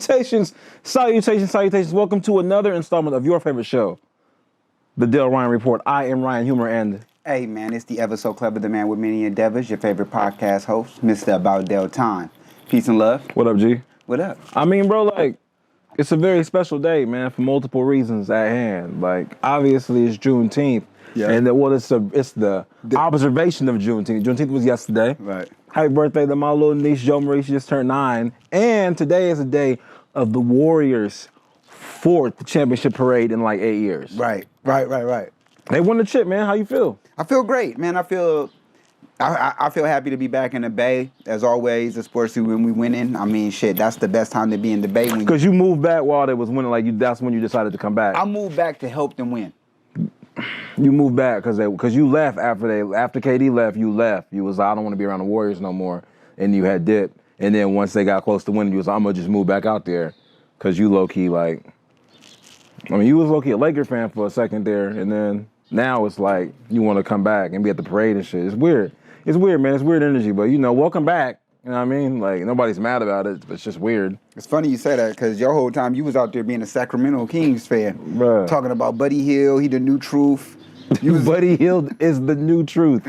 Salutations. Welcome to another installment of your favorite show, the Dell Ryan Report. I am Ryan Humor, and hey man, it's the ever so clever, the man with many endeavors, your favorite podcast host, Mr. About Dell Time. Peace and love. What up, G? What up? I mean, bro, like, it's a very special day, man, for multiple reasons at hand. Like, obviously, it's Juneteenth. Yeah. And it's the observation of Juneteenth. Juneteenth was yesterday. Right. Happy birthday to my little niece, Jo Marie. She just turned 9. And today is the day of the Warriors' 4th championship parade in like 8 years. Right. They won the chip, man. How you feel? I feel great, man. I feel happy to be back in the Bay, as always, especially when we winning. I mean, shit, that's the best time to be in the Bay. Because you moved back while they was winning, that's when you decided to come back. I moved back to help them win. You moved back because you left after KD left. You left. You was like, I don't want to be around the Warriors no more, and you had dipped. And then once they got close to winning, you was like, I'm gonna just move back out there, because you low key you was low key a Laker fan for a second there, and then now it's like you want to come back and be at the parade and shit. It's weird. It's weird, man. It's weird energy, but welcome back. You know what I mean? Like, nobody's mad about it, but it's just weird. It's funny you say that, because your whole time you was out there being a Sacramento Kings fan. Bruh. Talking about Buddy Hield, he the new truth. Buddy Hield is the new truth.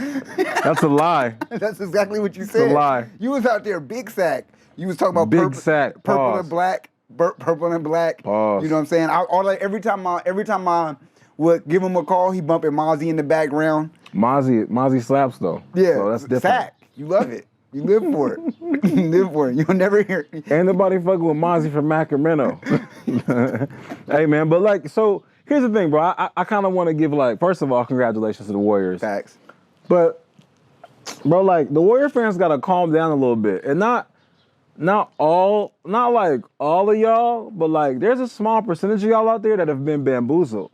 That's a lie. That's exactly what you said. It's a lie. You was out there big sack. You was talking about purple and black. Purple and black. Pause. You know what I'm saying? Every time I would give him a call, he bumping Mozzie in the background. Mozzie slaps though. Yeah, so that's different. Sack. You love it. You live for it. You live for it. You'll never hear it. Ain't nobody fucking with Mozzie from Sacramento. Hey, man, but so here's the thing, bro. I kind of want to give, first of all, congratulations to the Warriors. Facts. But, bro, the Warrior fans got to calm down a little bit. And not all of y'all, but, there's a small percentage of y'all out there that have been bamboozled.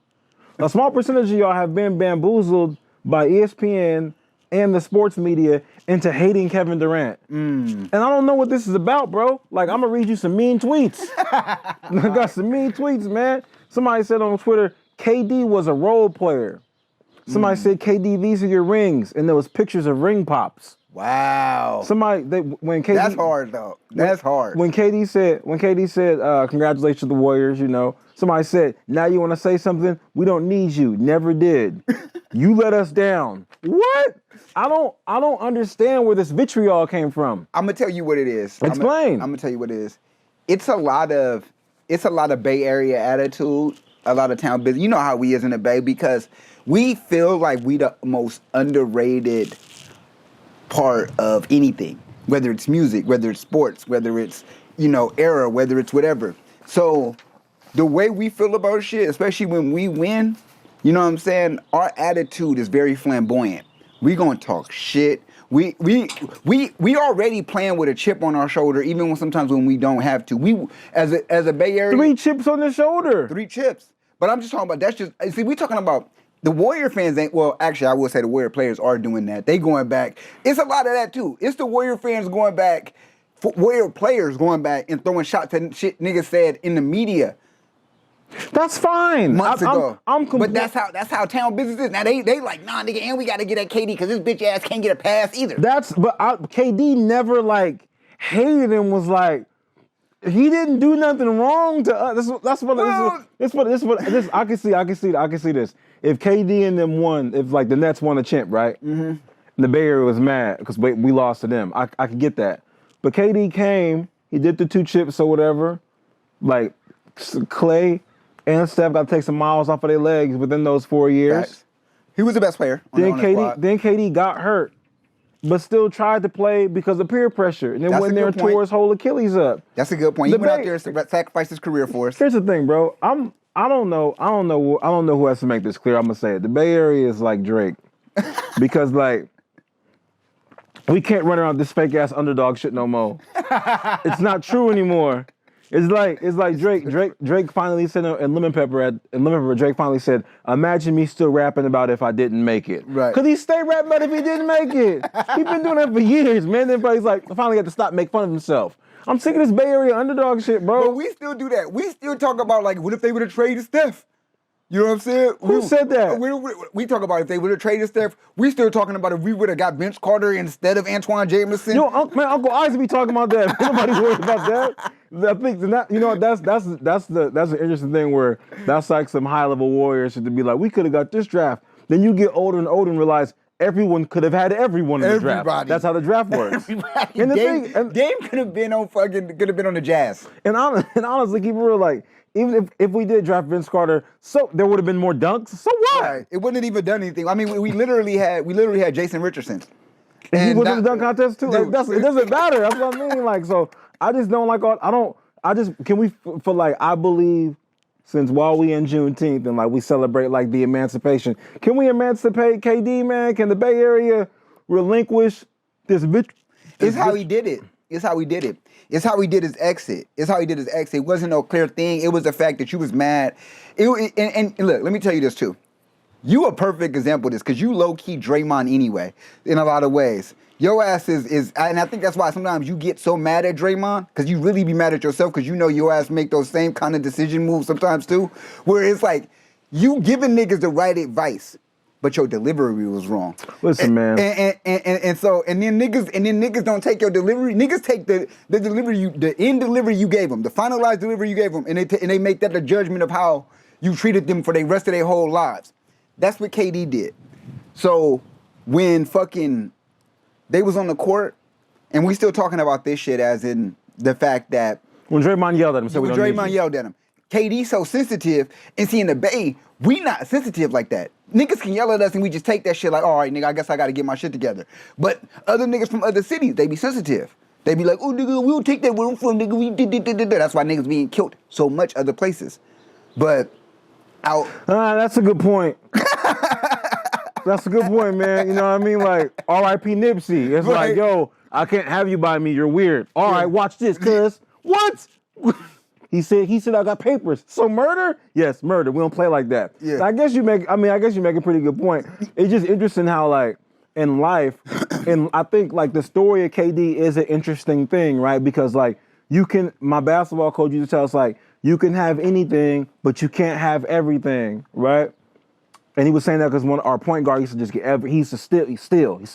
A small percentage of y'all have been bamboozled by ESPN and the sports media into hating Kevin Durant. And I don't know what this is about, bro. I'm going to read you some mean tweets. I got some mean tweets, man. Somebody said on Twitter, KD was a role player. Somebody said, KD, these are your rings. And there was pictures of ring pops. Wow. That's hard, though. That's hard. When KD said, congratulations to the Warriors, somebody said, now you want to say something? We don't need you. Never did. You let us down. What? I don't understand where this vitriol came from. I'm gonna tell you what it is. Explain. I'm gonna tell you what it is. It's a lot of Bay Area attitude, a lot of town business. You know how we is in the Bay, because we feel like we the most underrated part of anything, whether it's music, whether it's sports, whether it's era, whether it's whatever. So the way we feel about shit, especially when we win, you know what I'm saying? Our attitude is very flamboyant. We gonna talk shit. We already playing with a chip on our shoulder, even when sometimes when we don't have to. We as a Bay Area, 3 chips on the shoulder. 3 chips. But I'm just talking about we talking about the Warrior fans ain't. Well, actually, I will say the Warrior players are doing that. They going back. It's a lot of that too. It's the Warrior fans going back, Warrior players going back and throwing shots at shit niggas said in the media. That's fine. Months ago. But that's how town business is. Now they like, nah, nigga, and we gotta get at KD because this bitch ass can't get a pass either. KD never hated him, was he didn't do nothing wrong to us. I can see this. If KD and them won, if the Nets won a chip, right? Mm-hmm. The Bay Area was mad because we lost to them. I could get that. But KD came, he did the 2 chips or whatever. Clay and Steph got to take some miles off of their legs within those 4 years. Right. He was the best player. Then KD got hurt, but still tried to play because of peer pressure, and then went there and tore his whole Achilles up. That's a good point. He went out there and sacrificed his career for us. Here's the thing, bro. I don't know who has to make this clear. I'm gonna say it. The Bay Area is like Drake, because we can't run around this fake ass underdog shit no more. It's not true anymore. It's like Drake finally said in Lemon Pepper, Drake finally said, imagine me still rapping about if I didn't make it. Right. Because he stayed rapping about if he didn't make it. He's been doing that for years, man. Then he's finally got to stop make fun of himself. I'm sick of this Bay Area underdog shit, bro. But we still do that. We still talk about what if they would have traded Steph? You know what I'm saying? Who said that? We talk about if they would have traded Steph. We still talking about if we would have got Vince Carter instead of Antoine Jameson. Yo, Uncle Isaac be talking about that. Nobody's worried about that. I think that's an interesting thing where that's like some high level warriors to be like, we could have got this draft. Then you get older and realize everyone could have had everyone in the draft. That's how the draft works. Everybody. And Dame could have been on the Jazz. And honestly, keep it real, like, even if we did draft Vince Carter, so there would have been more dunks. So what? Right. It wouldn't have even done anything. I mean, we literally had Jason Richardson. And he was in the dunk contest too. Like, it doesn't matter. That's what I mean. Like, so I just don't like I believe since while we in Juneteenth and like we celebrate like the emancipation, can we emancipate KD, man? Can the Bay Area relinquish this bitch? It's how he did it. It's how he did it. It's how he did his exit. It wasn't no clear thing. It was the fact that you was mad. And look, let me tell you this too. You a perfect example of this because you low-key Draymond anyway, in a lot of ways. Your ass is, and I think that's why sometimes you get so mad at Draymond because you really be mad at yourself because you know your ass make those same kind of decision moves sometimes too, where it's like you giving niggas the right advice, but your delivery was wrong. Listen, man. And then niggas don't take your delivery. Niggas take the end delivery you gave them, the finalized delivery you gave them, and they make that the judgment of how you treated them for the rest of their whole lives. That's what KD did. So when fucking they was on the court, and we still talking about this shit as in the fact that when Draymond yelled at him, so yelled at him. KD so sensitive, and see in the Bay, we not sensitive like that. Niggas can yell at us and we just take that shit like, all right, nigga, I guess I gotta get my shit together. But other niggas from other cities, they be sensitive. They be like, oh, nigga, we don't take that where I'm from, nigga, we did. That's why niggas being killed so much other places. But that's a good point. That's a good point, man. You know what I mean? Like, R.I.P. Nipsey. It's like, yo, I can't have you by me. You're weird. All right, watch this, cuz. What? He said I got papers. So murder? Yes, murder. We don't play like that. Yeah. So I guess you make a pretty good point. It's just interesting how like in life, and I think like the story of KD is an interesting thing, right? Because like my basketball coach used to tell us like, you can have anything, but you can't have everything, right? And he was saying that because our point guard used to just he used to steal. And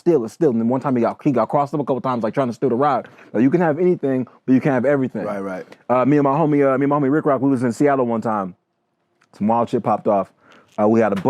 then one time he got crossed up a couple times, like trying to steal the rod. Like, you can have anything, but you can't have everything. Right. Me and my homie Rick Rock, we was in Seattle one time. Some wild shit popped off. We had a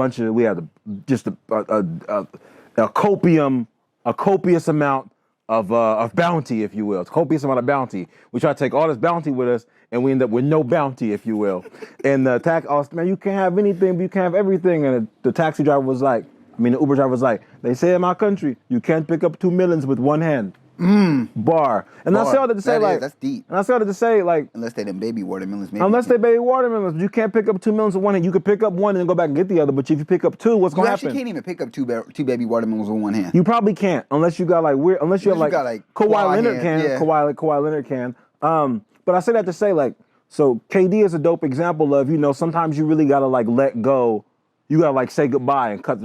copious amount of bounty, if you will. It's a copious amount of bounty. We try to take all this bounty with us, and we end up with no bounty, if you will. And the man, you can't have anything, but you can't have everything. And the taxi driver was like, the Uber driver was like, they say in my country, you can't pick up 2 millions with one hand. Bar. And I say all that to say that's deep. And I say all that to say like, unless they them baby watermelons. Maybe unless they baby watermelons, you can't pick up 2 millions with one hand. You could pick up one and then go back and get the other. But if you pick up two, what's gonna happen? You actually can't even pick up two baby watermelons with one hand. You probably can't unless you got like weird. Unless you have like Kawhi Leonard can. Yeah. Kawhi Leonard can. But I say that to say like, so KD is a dope example of sometimes you really gotta like let go. You gotta like say goodbye and cut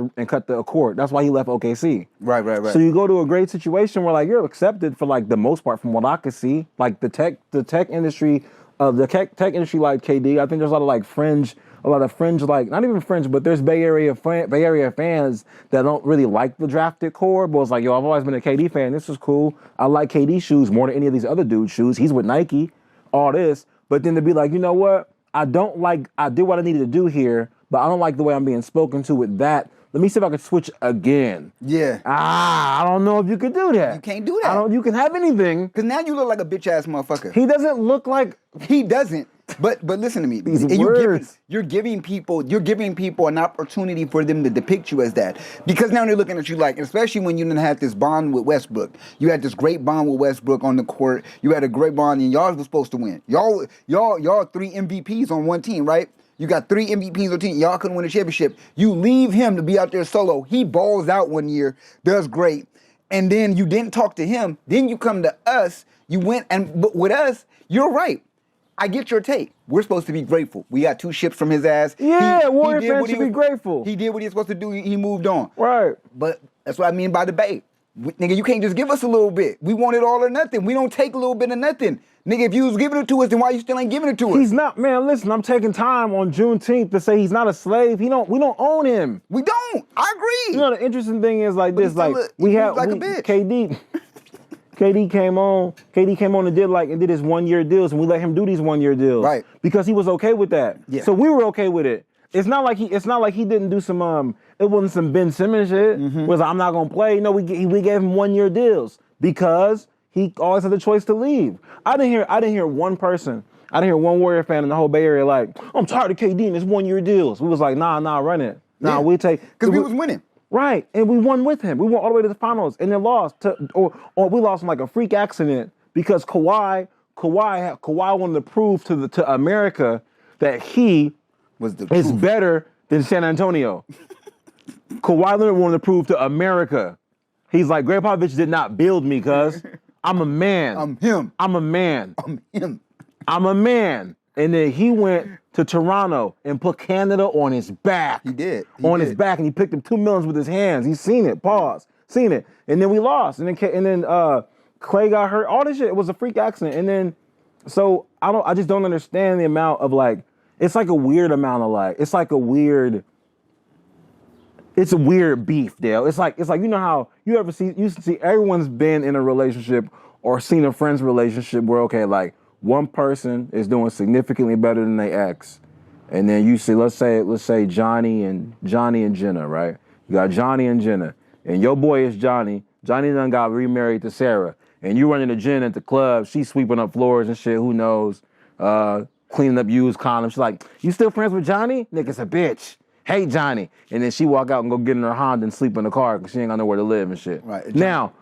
the accord. That's why he left OKC. Right. So you go to a great situation where like you're accepted for like the most part from what I could see. Like the tech industry, tech industry like KD. I think there's a lot of fringe like not even fringe, but there's Bay Area fans that don't really like the drafted core. But it's like, yo, I've always been a KD fan. This is cool. I like KD shoes more than any of these other dudes' shoes. He's with Nike, all this. But then to be like, you know what? I did what I needed to do here, but I don't like the way I'm being spoken to with that. Let me see if I can switch again. Yeah. I don't know if you could do that. You can't do that. You can have anything. Because now you look like a bitch-ass motherfucker. He doesn't look like... He doesn't. But listen to me. You're giving people an opportunity for them to depict you as that. Because now they're looking at you like, especially when you didn't have this bond with Westbrook. You had this great bond with Westbrook on the court. You had a great bond and y'all was supposed to win. Y'all 3 MVPs on one team, right? You got 3 MVPs on the team. Y'all couldn't win a championship. You leave him to be out there solo. He balls out one year, does great. And then you didn't talk to him. Then you come to us. You went but with us, you're right. I get your take. We're supposed to be grateful. We got 2 ships from his ass. Yeah, Warrior fans should be grateful. He did what he was supposed to do. He moved on. Right. But that's what I mean by debate. Nigga, you can't just give us a little bit. We want it all or nothing. We don't take a little bit of nothing. Nigga, if you was giving it to us, then why you still ain't giving it to us? He's not, man. Listen, I'm taking time on Juneteenth to say he's not a slave. We don't own him. We don't. I agree. You know, the interesting thing is like this, like he moves like a bitch. KD came on and did his 1 year deals, and we let him do these 1 year deals, right? Because he was okay with that. Yeah. So we were okay with it. It's not like he didn't do some it wasn't some Ben Simmons shit. Mm-hmm. Was like, I'm not gonna play. No, we gave him 1 year deals because he always had the choice to leave. I didn't hear one person. I didn't hear one Warrior fan in the whole Bay Area like, I'm tired of KD and his 1 year deals. We was like, nah, run it. Nah, we take because we was winning. Right, and we won with him. We went all the way to the finals, and then lost or we lost in like a freak accident because Kawhi wanted to prove to America that he is better than San Antonio. Kawhi Leonard wanted to prove to America. He's like, Greg Popovich did not build me, cuz I'm a man. I'm him. I'm a man. I'm him. I'm a man. And then he went to Toronto and put Canada on his back. He did. His back, and he picked up $2 million with his hands. He's seen it. Pause. Seen it. And then we lost. And then Clay got hurt. All this shit. It was a freak accident. And then, so I just don't understand the amount of like. It's like a weird amount of like. It's a weird beef, Dale. It's like you know how you see everyone's been in a relationship or seen a friend's relationship where okay like. One person is doing significantly better than their ex, and then you see, let's say Johny and Jenna, right? You got Johny and Jenna, and your boy is Johnny. Johnny done got remarried to Sarah, and you running to Jen at the club. She's sweeping up floors and shit. Who knows? Cleaning up used condoms. She's like, you still friends with Johnny? Nigga's a bitch. Hate Johnny. And then she walk out and go get in her Honda and sleep in the car because she ain't got nowhere to live and shit. Right. Now,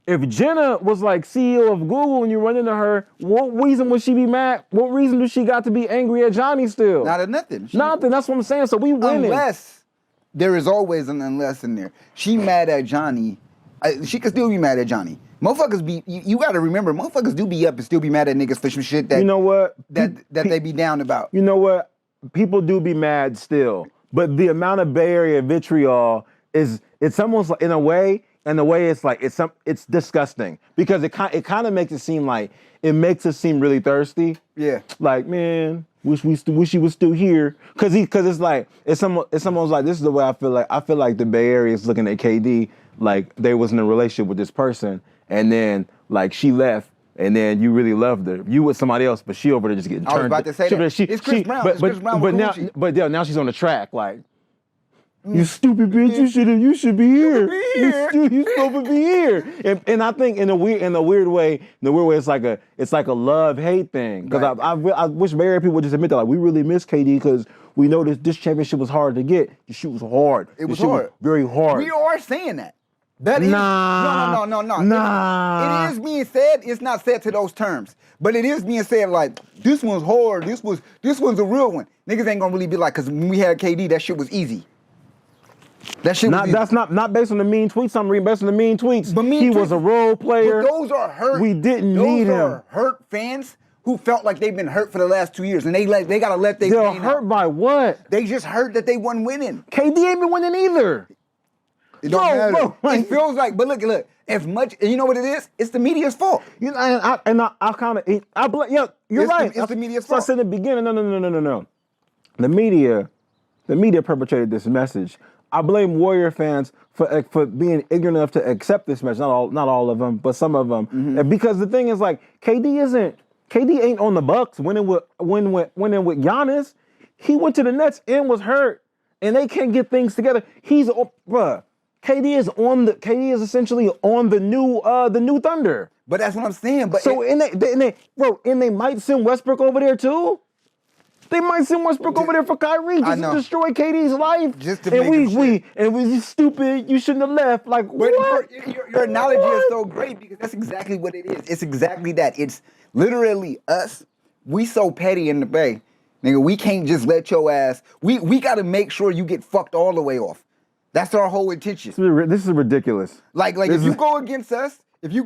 if Jenna was like CEO of Google and you run into her, what reason would she be mad? What reason does she got to be angry at Johnny still? Not at nothing. Nothing. That's what I'm saying. So we winning. Unless there is always an unless in there. She mad at Johnny. She could still be mad at Johnny. Motherfuckers be. You got to remember, motherfuckers do be up and still be mad at niggas for some shit that you know what that they be down about. You know what? People do be mad still, but the amount of Bay Area vitriol it's almost like, in a way. And the way it's like it's disgusting because it kind of makes it seem like it makes us seem really thirsty. Yeah. Like, man, wish he was still here because it's almost like this is the way I feel like. I feel like the Bay Area is looking at KD like they was in a relationship with this person and then like she left and then you really loved her. You with somebody else, but she over there just getting turned. I was about to say that. It's Chris Brown. But now she's on the track like. You stupid bitch! You should be here. You supposed to be here. And I think in a weird way, it's like a love-hate thing. Because right. I wish Bay Area people would just admit that like we really miss KD because we know this championship was hard to get. The shit was hard. It was hard. Very hard. We are saying that. That is no. Nah. It is being said. It's not said to those terms, but it is being said like this one's hard. This one's a real one. Niggas ain't gonna really be like because when we had KD, that shit was easy. That shit that's not based on the mean tweets I'm reading, based on the mean tweets. But he was a role player. But those are hurt. We didn't need him. Those are hurt fans who felt like they've been hurt for the last 2 years, and they gotta let They're hurt by what? They just hurt that they wasn't winning. KD ain't been winning either. It don't matter. It feels like, but look. As much, you know what it is? It's the media's fault. You know, I kind of, you're right. It's the media's fault. So I said in the beginning, no. The media perpetrated this message. I blame Warrior fans for being ignorant enough to accept this message. Not all of them, but some of them. Mm-hmm. Because the thing is, like, KD ain't on the Bucks winning with Giannis. He went to the Nets and was hurt, and they can't get things together. KD is essentially on the new Thunder. But that's what I'm saying. But they might send Westbrook over there too. They might send Westbrook over there for Kyrie just to destroy KD's life. Just to make and we just stupid. You shouldn't have left. Like what? Your analogy is so great because that's exactly what it is. It's exactly that. It's literally us. We so petty in the Bay, nigga. We can't just let your ass. We got to make sure you get fucked all the way off. That's our whole intention. This is ridiculous. Like if you go against us, we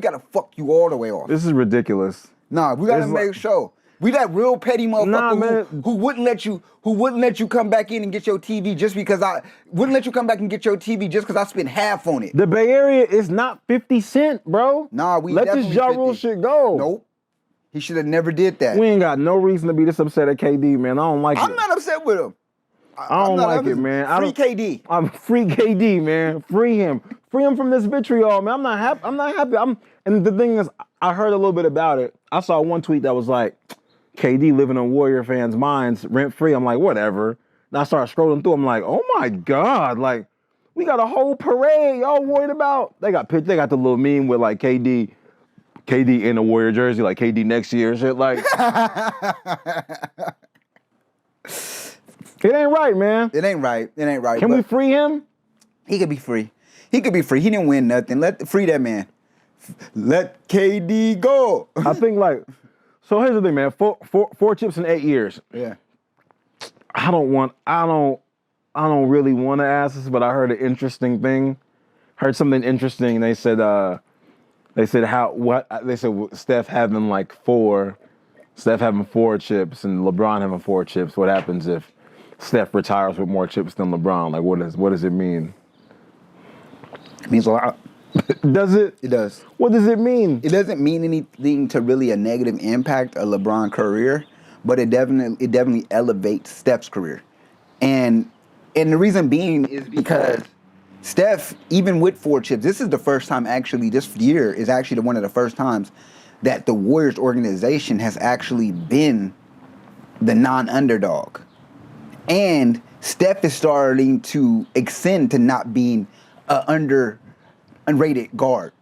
gotta fuck you all the way off. This is ridiculous. Nah, we gotta make sure. We that real petty motherfucker Nah, man. who wouldn't let you come back in and get your TV just because I wouldn't let you come back and get your TV just because I spent half on it. The Bay Area is not 50 Cent, bro. Nah, we let this definitely Ja 50. Rule shit go. Nope. He should have never did that. We ain't got no reason to be this upset at KD, man. I don't like it. I'm not upset with him. I don't like it, man. Free KD. I'm free KD, man. Free him. Free him from this vitriol, man. I'm not happy. And the thing is, I heard a little bit about it. I saw one tweet that was like, KD living on Warrior fans' minds rent free. I'm like, whatever. And I started scrolling through. I'm like, oh my God, like we got a whole parade. Y'all worried about? They got the little meme with like KD in a Warrior jersey, like KD next year and shit. Like, it ain't right, man. It ain't right. Can we free him? He could be free. He didn't win nothing. Free that man. Let KD go. I think like. So here's the thing, man. Four chips in 8 years. Yeah. I don't really want to ask this, but I heard an interesting thing. Heard something interesting. They said Steph having 4 chips and LeBron having 4 chips. What happens if Steph retires with more chips than LeBron? Like what does it mean? It means a lot. Does it? It does. What does it mean? It doesn't mean anything to really a negative impact of LeBron's career, but it definitely elevates Steph's career. And the reason being is because Steph, even with 4 chips, this is the first time actually, this year is actually one of the first times that the Warriors organization has actually been the non-underdog. And Steph is starting to ascend to not being an unrated guard,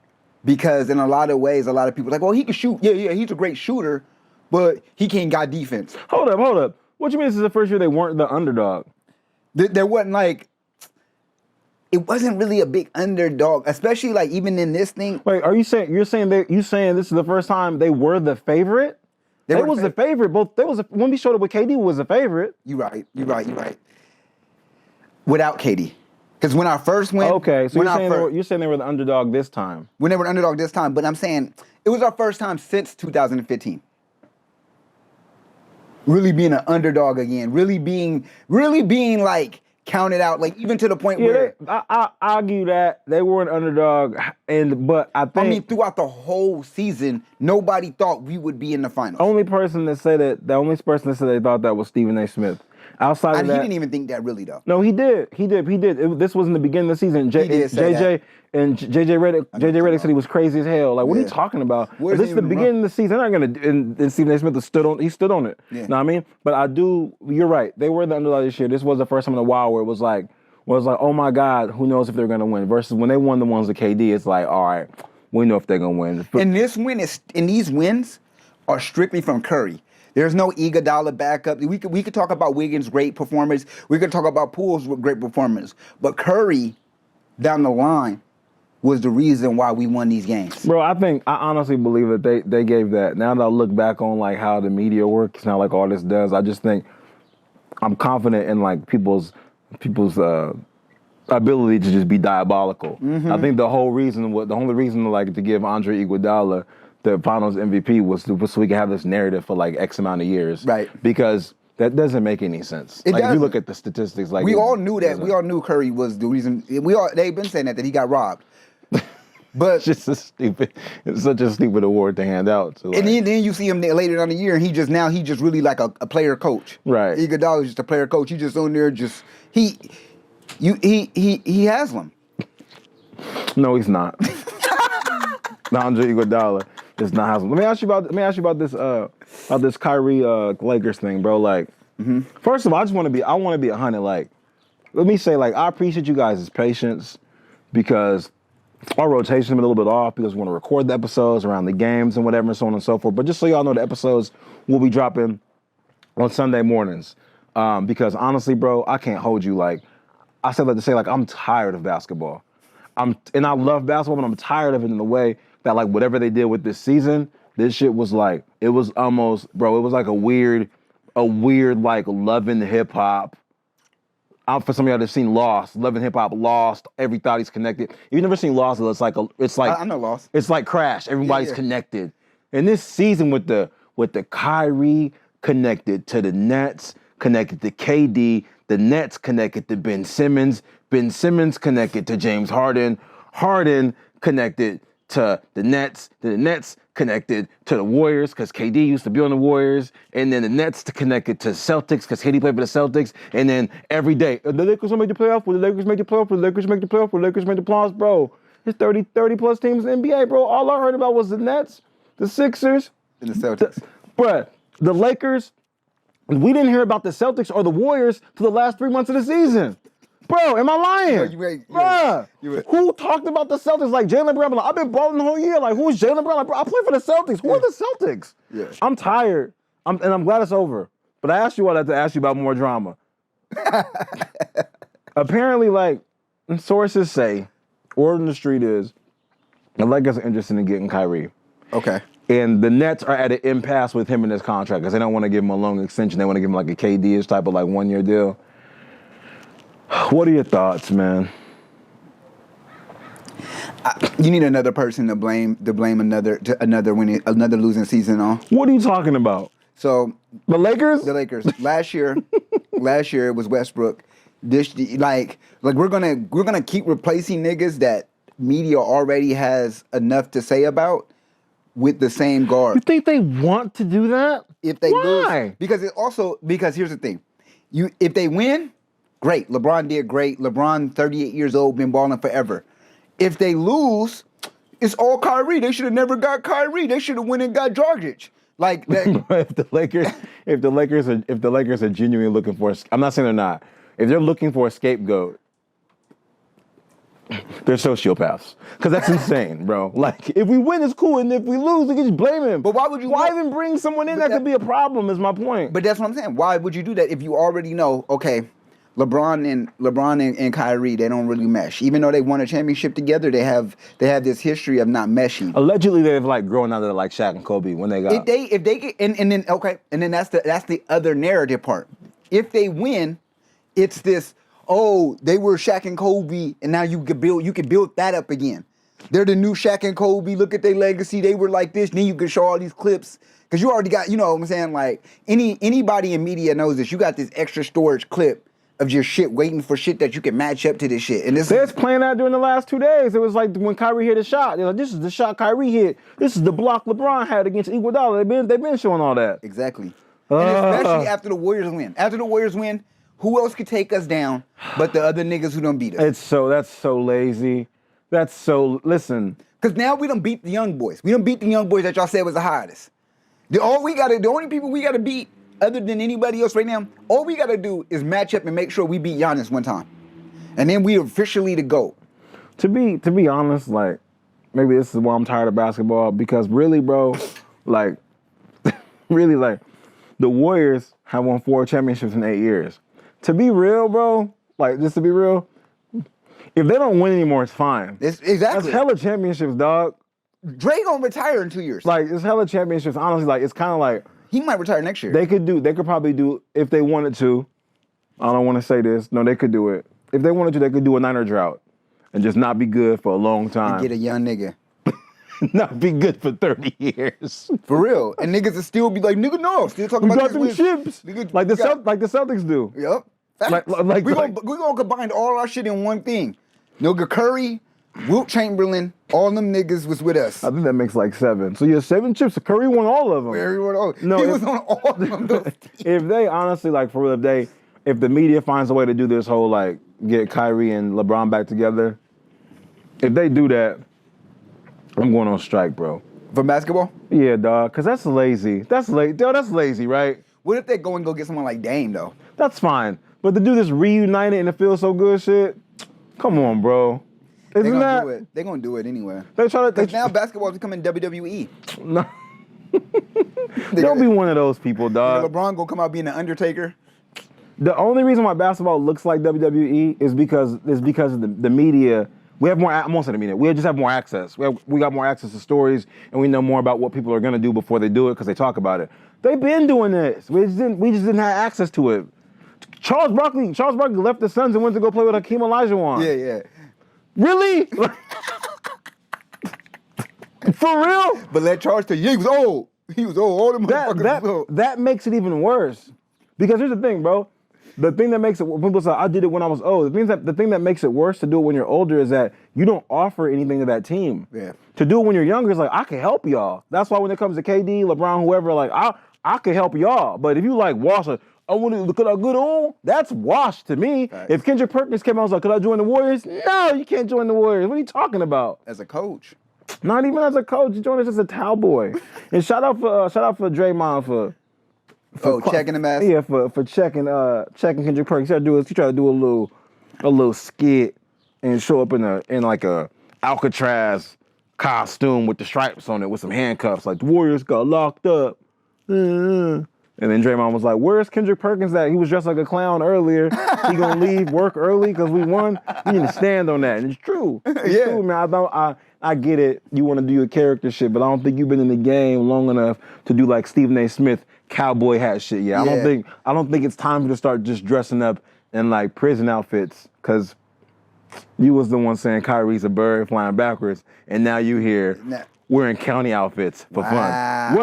because in a lot of ways, a lot of people are like, well, he can shoot. Yeah, he's a great shooter, but he can't got defense. Hold up. What you mean this is the first year they weren't the underdog? There wasn't it wasn't really a big underdog, especially even in this thing. Wait, you're saying this is the first time they were the favorite? They was the favorite. When we showed up with KD was the favorite. You're right. Without KD. Because when I first went... Okay, so you're saying they were the underdog this time. When they were the underdog this time, but I'm saying it was our first time since 2015. Really being an underdog again. Really being counted out, even to the point where... I argue that they were an underdog, but I think... throughout the whole season, nobody thought we would be in the finals. The only person that said they thought that was Stephen A. Smith. Outside of that, he didn't even think that really though. No, he did. This was in the beginning of the season. JJ Redick said he was crazy as hell. Like, what are you talking about? This is the beginning of the season. They're not gonna. And Stephen A. Smith stood on it. Yeah. Know what I mean? But you're right. They were the underdog this year. This was the first time in a while where it was like, oh my God, who knows if they're gonna win? Versus when they won the ones with KD, it's like, all right, we know if they're gonna win. And these wins are strictly from Curry. There's no Iguodala backup. We could talk about Wiggins' great performance. We could talk about Poole's great performance. But Curry, down the line, was the reason why we won these games. Bro, I honestly believe that they gave that. Now that I look back on how the media works, now all this does, I just think I'm confident in people's ability to just be diabolical. Mm-hmm. I think the only reason to give Andre Iguodala the Finals MVP was so we could have this narrative for X amount of years, right? Because that doesn't make any sense. If you look at the statistics, we all knew that. We all knew Curry was the reason. They've been saying that he got robbed. But it's such a stupid award to hand out. And then you see him later on the year, and he just really a player coach. Right. Iguodala is just a player coach. He just on there he has them. No, he's not. Andre Iguodala is not has them. Let me ask you about this Kyrie Lakers thing, bro. First of all, I want to be 100. Let me say, I appreciate you guys' patience because our rotation's been a little bit off because we want to record the episodes around the games and whatever and so on and so forth. But just so y'all know, the episodes will be dropping on Sunday mornings. Because honestly, bro, I can't hold you. I said that to say, I'm tired of basketball. And I love basketball, but I'm tired of it in the way that whatever they did with this season, this shit was it was almost, bro, it was a weird Love and Hip Hop. For some of y'all that have seen Lost, Love and Hip Hop, Lost, every thought he's connected. If you've never seen Lost, it's like I know Lost. It's like Crash, everybody's connected. And this season with the with the Kyrie connected to the Nets, connected to KD, the Nets connected to Ben Simmons connected to James Harden connected to the Nets connected to the Warriors because KD used to be on the Warriors, and then the Nets connected to Celtics because KD played for the Celtics, and then every day, the Lakers will make the playoff, will the Lakers make the playoff, will the Lakers make the playoff, will the Lakers make the playoffs, bro. There's 30 plus teams in the NBA, bro. All I heard about was the Nets, the Sixers, and the Celtics. Bruh, the Lakers, we didn't hear about the Celtics or the Warriors till the last 3 months of the season. Bro, am I lying? Bruh, who talked about the Celtics? Like Jaylen Brown, like, I've been balling the whole year. Like, who's Jaylen Brown? Like, bro, I play for the Celtics. Who are the Celtics? Yeah. I'm tired, and I'm glad it's over. But I asked you all that to ask you about more drama. Apparently, like, sources say, word on the street is, the Lakers are interested in getting Kyrie. Okay. And the Nets are at an impasse with him in his contract because they don't want to give him a long extension. They want to give him like a KD-ish type of like 1 year deal. What are your thoughts, man? You need another person to blame another losing season on. What are you talking about? So the Lakers? The Lakers. Last year it was Westbrook. Like we're gonna keep replacing niggas that media already has enough to say about with the same guard. You think they want to do that? If they Why? lose, because here's the thing, if they win, great. LeBron did great. LeBron, 38 years old, been balling forever. If they lose, it's all Kyrie. They should have never got Kyrie. They should have went and got Dragic. Like that. if the Lakers are genuinely looking for, I'm not saying they're not. If they're looking for a scapegoat, they're sociopaths. Because that's insane, bro. Like, if we win, it's cool. And if we lose, we can just blame him. But why would you? Why even bring someone in that could be a problem is my point. But that's what I'm saying. Why would you do that if you already know, okay, LeBron and Kyrie, they don't really mesh. Even though they won a championship together, they have this history of not meshing. Allegedly, they've like grown out of like Shaq and Kobe when they got. If they get and then that's the other narrative part. If they win, it's this. Oh, they were Shaq and Kobe, and now you could build that up again. They're the new Shaq and Kobe. Look at their legacy. They were like this. Then you can show all these clips because you already got. You know what I'm saying? Like anybody in media knows this. You got this extra storage clip of your shit waiting for shit that you can match up to this shit. And they're playing that during the last 2 days. It was like when Kyrie hit a shot. They're like, this is the shot Kyrie hit. This is the block LeBron had against Iguodala. They've been showing all that. Exactly. And especially after the Warriors win. After the Warriors win, who else could take us down but the other niggas who done beat us? That's so lazy. Listen. Because now we done beat the young boys. We done beat the young boys that y'all said was the hottest. The only people we gotta beat other than anybody else right now, all we gotta do is match up and make sure we beat Giannis one time. And then we officially the GOAT. To be honest, like, maybe this is why I'm tired of basketball, because really, bro, like, really, like, the Warriors have won 4 championships in 8 years. To be real, bro, like, just to be real, if they don't win anymore, it's fine. Exactly. That's hella championships, dog. Dre gonna retire in 2 years. Like, it's hella championships. Honestly, like, it's kind of like, he might retire next year. They could probably do, if they wanted to, I don't want to say this, no, they could do it. If they wanted to, they could do a Niner drought and just not be good for a long time. And get a young nigga. Not be good for 30 years. For real. And niggas will still be like, nigga, no. Still talking we about got them chips. Like the Celtics do. Yep. We're gonna combine all our shit in one thing. Nigga Curry, Wilt Chamberlain, all them niggas was with us. I think that makes like 7. So you have 7 chips. Curry won all of them. Curry won all. No, he was on all of those teams. If they honestly, like, for real, if the media finds a way to do this whole, like, get Kyrie and LeBron back together, if they do that, I'm going on strike, bro. For basketball? Yeah, dog, because that's lazy. That's lazy, right? What if they go and go get someone like Dame, though? That's fine. But to do this reunited and it feels so good shit, come on, bro. They're gonna do it anyway. Now basketball is becoming WWE. No. Don't be one of those people, dog. LeBron gonna come out being the Undertaker. The only reason why basketball looks like WWE is because of the media. We have more. I won't say the media. We just have more access. We got more access to stories, and we know more about what people are gonna do before they do it because they talk about it. They've been doing this. We just didn't have access to it. Charles Barkley left the Suns and went to go play with Hakeem Olajuwon. Yeah. Really? For real? But let Charles tell you, he was old. He was old. All the motherfuckers was old. That makes it even worse. Because here's the thing, bro. The thing that makes it, when people say, I did it when I was old, the thing that makes it worse to do it when you're older is that you don't offer anything to that team. Yeah. To do it when you're younger is like, I can help y'all. That's why when it comes to KD, LeBron, whoever, like, I can help y'all. But if you like wash it, I want to look at a good on, that's washed to me. Right. If Kendrick Perkins came out and was like, could I join the Warriors? No, you can't join the Warriors. What are you talking about? As a coach. Not even as a coach. You joined as just a towel boy. And shout out for Draymond for checking him ass. Yeah, for checking Kendrick Perkins. He tried to do a little skit and show up in like a Alcatraz costume with the stripes on it with some handcuffs. Like the Warriors got locked up. And then Draymond was like, where's Kendrick Perkins at? He was dressed like a clown earlier. He gonna leave work early because we won? You need to stand on that. And it's true. It's true, man. I get it. You want to do your character shit, but I don't think you've been in the game long enough to do like Stephen A. Smith cowboy hat shit. Yeah, I don't think it's time for you to start just dressing up in like prison outfits because you was the one saying Kyrie's a bird flying backwards, and now you here wearing county outfits for fun.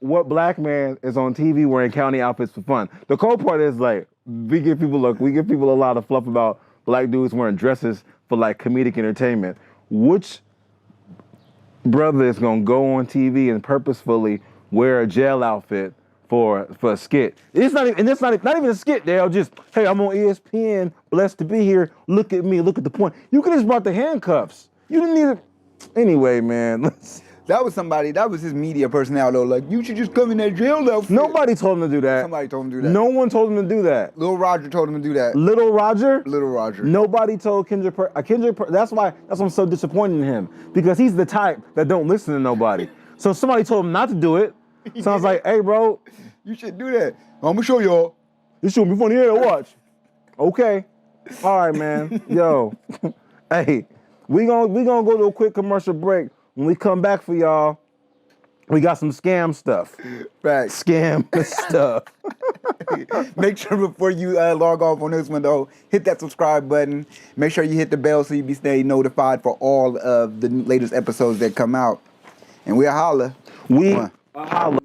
What black man is on TV wearing county outfits for fun? The cool part is like we give people a lot of fluff about black dudes wearing dresses for like comedic entertainment. Which brother is gonna go on TV and purposefully wear a jail outfit for a skit? It's not even a skit, Dale. Just, hey, I'm on ESPN, blessed to be here. Look at me, look at the point. You could have just brought the handcuffs. You didn't need it. Anyway, man. That was his media personality though. Like, you should just come in that jail outfit. Nobody told him to do that. Somebody told him to do that. No one told him to do that. Lil Roger told him to do that. Little Roger? Little Roger. Nobody told Kendrick that's why I'm so disappointed in him. Because he's the type that don't listen to nobody. So somebody told him not to do it. So I was like, hey, bro. You should do that. I'm gonna show y'all. This should be funny. Yeah, watch. Okay. All right, man. Yo. Hey, we gonna go to a quick commercial break. When we come back for y'all, we got some scam stuff. Right. Scam stuff. Make sure before you log off on this one, though, hit that subscribe button. Make sure you hit the bell so you stay notified for all of the latest episodes that come out. And we'll holla. Holla.